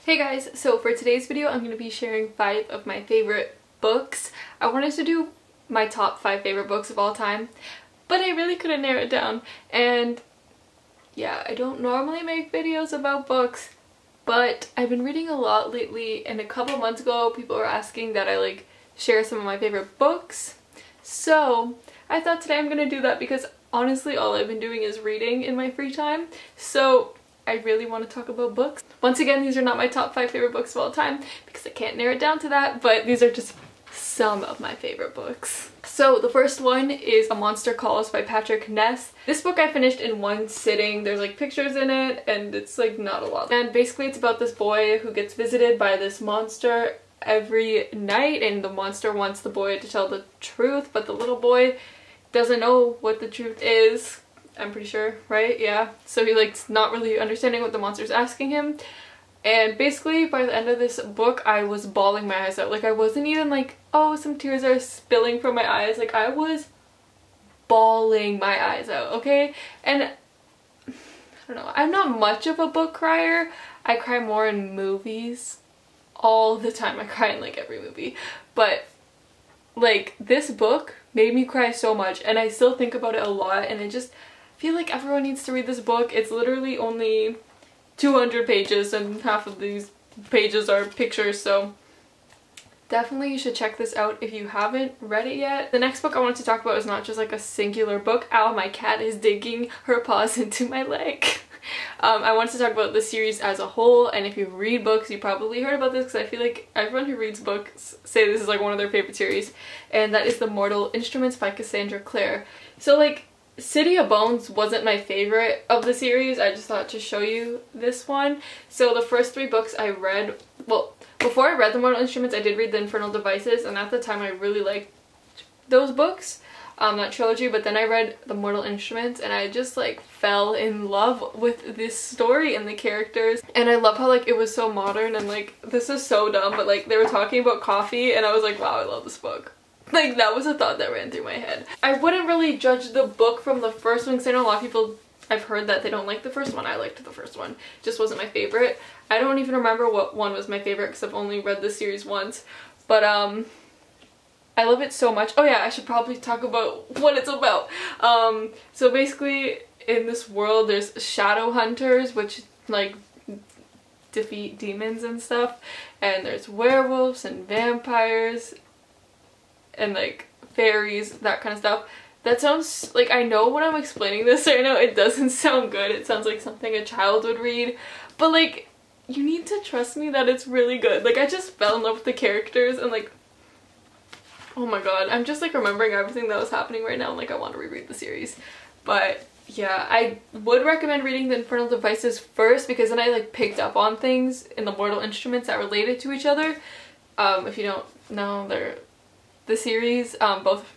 Hey guys, so for today's video I'm going to be sharing 5 of my favorite books. I wanted to do my top 5 favorite books of all time, but I really couldn't narrow it down. And yeah, I don't normally make videos about books, but I've been reading a lot lately, and a couple months ago people were asking that I share some of my favorite books. So I thought today I'm going to do that because honestly all I've been doing is reading in my free time. So I really want to talk about books. Once again, these are not my top 5 favorite books of all time because I can't narrow it down to that, but these are just some of my favorite books. So the first one is A Monster Calls by Patrick Ness. This book I finished in one sitting. There's pictures in it and it's not a lot. And basically it's about this boy who gets visited by this monster every night, and the monster wants the boy to tell the truth, but the little boy doesn't know what the truth is. I'm pretty sure, right? Yeah. So he's not really understanding what the monster's asking him. And basically by the end of this book I was bawling my eyes out. I wasn't even oh, some tears are spilling from my eyes. I was bawling my eyes out, okay? And I don't know, I'm not much of a book crier. I cry more in movies all the time. I cry in every movie. But this book made me cry so much, and I still think about it a lot, and I just feel like everyone needs to read this book. It's literally only 200 pages and half of these pages are pictures, so definitely you should check this out if you haven't read it yet. The next book I wanted to talk about is not just a singular book. Ow, my cat is digging her paws into my leg. I wanted to talk about the series as a whole, and if you read books you probably heard about this because I feel like everyone who reads books say this is one of their favorite series, and that is The Mortal Instruments by Cassandra Clare. So City of Bones wasn't my favorite of the series. I just thought to show you this one. So the first 3 books I read, well, before I read The Mortal Instruments I did read The Infernal Devices, and at the time I really liked those books, that trilogy, but then I read The Mortal Instruments and I just fell in love with this story and the characters. And I love how it was so modern, and this is so dumb, but they were talking about coffee and I was like, wow, I love this book. That was a thought that ran through my head. I wouldn't really judge the book from the first one because I know a lot of people, I've heard that they don't like the first one. I liked the first one. It just wasn't my favorite. I don't even remember what one was my favorite because I've only read the series once. But I love it so much. Oh yeah, I should probably talk about what it's about. So basically in this world there's shadow hunters, which defeat demons and stuff. And there's werewolves and vampires and fairies, that kind of stuff. That sounds I know when I'm explaining this right now it doesn't sound good. It sounds like something a child would read, but you need to trust me that it's really good. I just fell in love with the characters, and oh my god, I'm just remembering everything that was happening right now, and I want to reread the series. But yeah, I would recommend reading The Infernal Devices first because then I picked up on things in The Mortal Instruments that related to each other. If you don't know, they're the series, both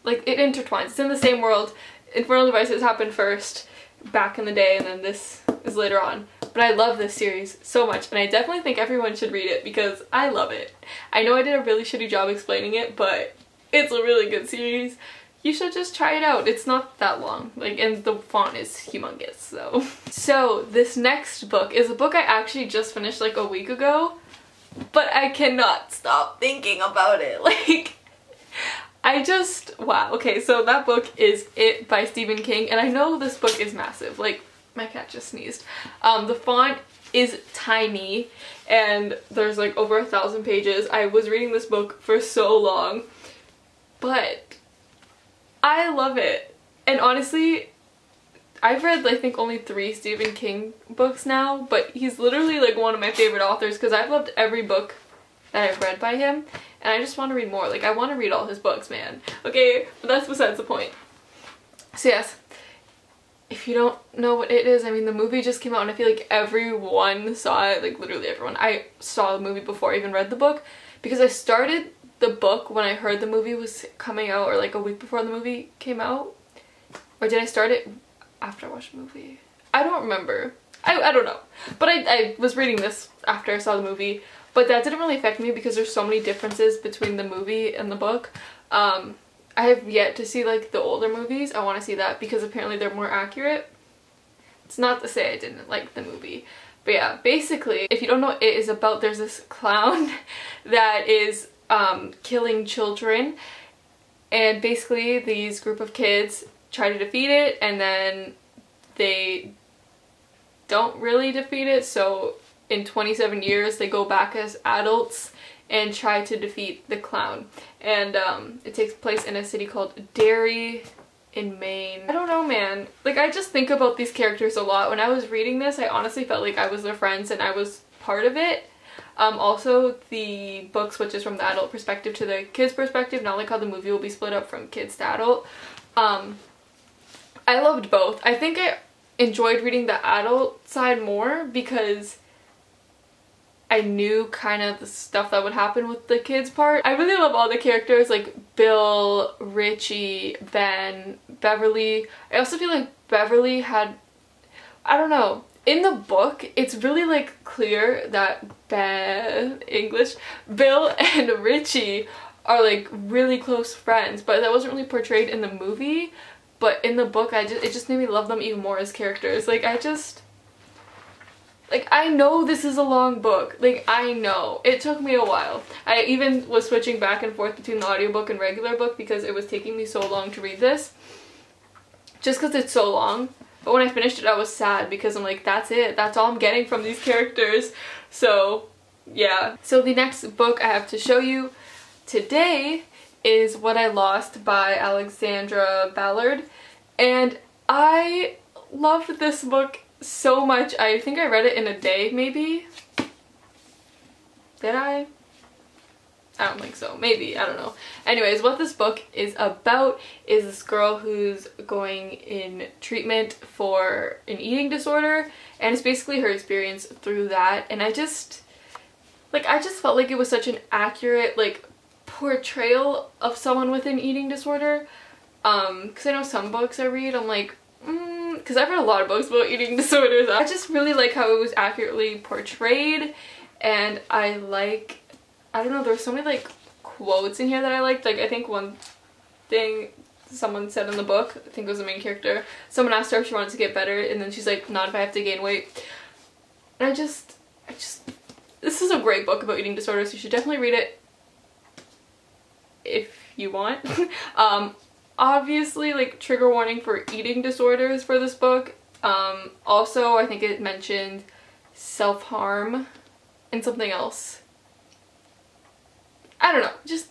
it intertwines. It's in the same world. Infernal Devices happened first back in the day, and then this is later on. But I love this series so much, and I definitely think everyone should read it because I love it. I know I did a really shitty job explaining it, but it's a really good series. You should just try it out. It's not that long, and the font is humongous, so. So this next book is a book I actually just finished a week ago, but I cannot stop thinking about it. Wow. Okay, so that book is It by Stephen King, and I know this book is massive. My cat just sneezed. The font is tiny, and there's over 1,000 pages. I was reading this book for so long, but I love it. And honestly, I've read I think only 3 Stephen King books now, but he's literally one of my favorite authors because I've loved every book that I've read by him, and I just want to read more. I want to read all his books, man. Okay, but that's besides the point. So yes, if you don't know what It is, I mean the movie just came out and I feel everyone saw it, literally everyone. I saw the movie before I even read the book because I started the book when I heard the movie was coming out, or a week before the movie came out. Or did I start it after I watched the movie? I don't remember. I don't know. But I was reading this after I saw the movie, but that didn't really affect me because there's so many differences between the movie and the book. I have yet to see the older movies. I want to see that because apparently they're more accurate. It's not to say I didn't like the movie, But yeah, basically, if you don't know what it is about, there's this clown that is killing children, and basically these group of kids try to defeat it, and then they don't really defeat it, so in 27 years they go back as adults and try to defeat the clown. And it takes place in a city called Derry in Maine. I don't know, man. Like, I just think about these characters a lot. When I was reading this, I honestly felt like I was their friends and I was part of it. Also, the book switches from the adult perspective to the kid's perspective, not like how the movie will be split up from kids to adult. I loved both. I think I enjoyed reading the adult side more because I knew kind of the stuff that would happen with the kids part. I really love all the characters, like Bill, Richie, Ben, Beverly. I also feel like Beverly had, I don't know, in the book it's really like clear that Bill and Richie are like really close friends, but that wasn't really portrayed in the movie. But in the book, it just made me love them even more as characters. Like, I know this is a long book. Like, I know. It took me a while. I even was switching back and forth between the audiobook and regular book because it was taking me so long to read this. Just because it's so long. But when I finished it, I was sad because I'm like, that's it. That's all I'm getting from these characters. So, yeah. So the next book I have to show you today is What I Lost by Alexandra Ballard. And I loved this book so much. I think I read it in a day, maybe? Did I? I don't think so. Maybe. I don't know. Anyways, what this book is about is this girl who's going in treatment for an eating disorder, and it's basically her experience through that. And I just felt like it was such an accurate, like, portrayal of someone with an eating disorder. Because I know some books I read, I'm like, because I've read a lot of books about eating disorders. I just really like how it was accurately portrayed, and I don't know, there's so many like quotes in here that I liked. Like, I think one thing someone said in the book, I think it was the main character, someone asked her if she wanted to get better, and then she's like, not if I have to gain weight. And I just this is a great book about eating disorders. You should definitely read it if you want. Obviously, like, trigger warning for eating disorders for this book. Also, I think it mentioned self-harm and something else. I don't know, just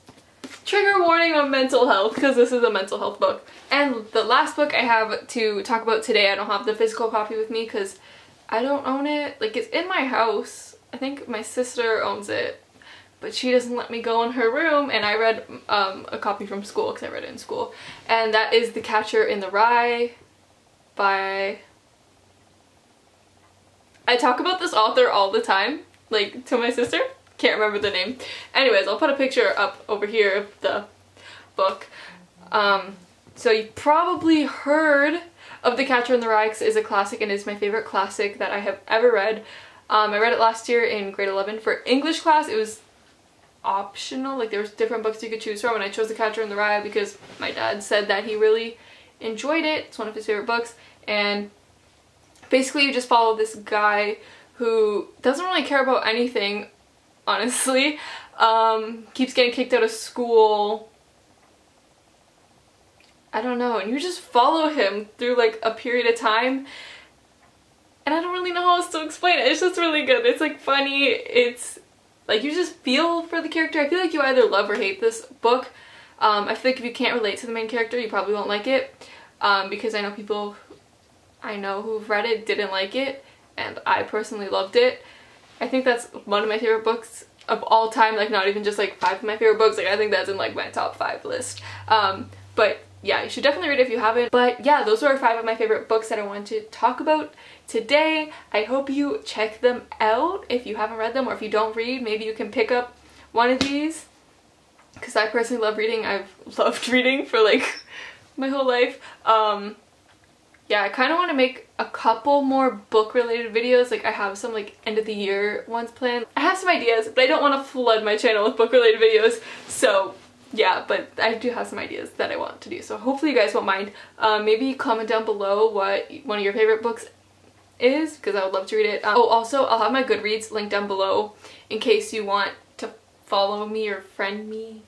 trigger warning on mental health because this is a mental health book. And the last book I have to talk about today, I don't have the physical copy with me because I don't own it. Like, it's in my house. I think my sister owns it, but she doesn't let me go in her room, and I read a copy from school because I read it in school. And that is The Catcher in the Rye by... I talk about this author all the time, like, to my sister. Can't remember the name. Anyways, I'll put a picture up over here of the book. So you probably heard of The Catcher in the Rye because it is a classic and is my favorite classic that I have ever read. I read it last year in grade 11 for English class. It was optional, like there was different books you could choose from, and I chose The Catcher in the Rye because my dad said that he really enjoyed it. It's one of his favorite books, and basically you just follow this guy who doesn't really care about anything, honestly. Keeps getting kicked out of school. I don't know, and you just follow him through like a period of time, and I don't really know how else to explain it. It's just really good. It's like funny, it's like you just feel for the character. I feel like you either love or hate this book. I feel like if you can't relate to the main character, you probably won't like it, because I know people I know who've read it didn't like it, and I personally loved it. I think that's one of my favorite books of all time, like not even just like 5 of my favorite books, like I think that's in like my top 5 list. But yeah, you should definitely read it if you haven't. But yeah, those are 5 of my favorite books that I wanted to talk about today. I hope you check them out if you haven't read them, or if you don't read, maybe you can pick up one of these, because I personally love reading. I've loved reading for like my whole life. Yeah, I kind of want to make a couple more book related videos. Like I have some like end of the year ones planned. I have some ideas, but I don't want to flood my channel with book related videos. So yeah, but I do have some ideas that I want to do. So hopefully you guys won't mind. Maybe comment down below what one of your favorite books is, because I would love to read it. Oh, also I'll have my Goodreads linked down below in case you want to follow me or friend me.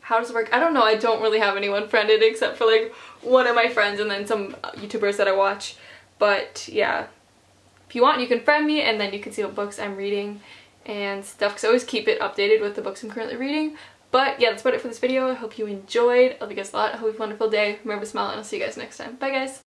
How does it work? I don't know. I don't really have anyone friended except for like one of my friends and then some YouTubers that I watch. But yeah, if you want, you can friend me and then you can see what books I'm reading and stuff, because I always keep it updated with the books I'm currently reading. But yeah, that's about it for this video. I hope you enjoyed. I love you guys a lot. I hope you have a wonderful day. Remember to smile, and I'll see you guys next time. Bye guys!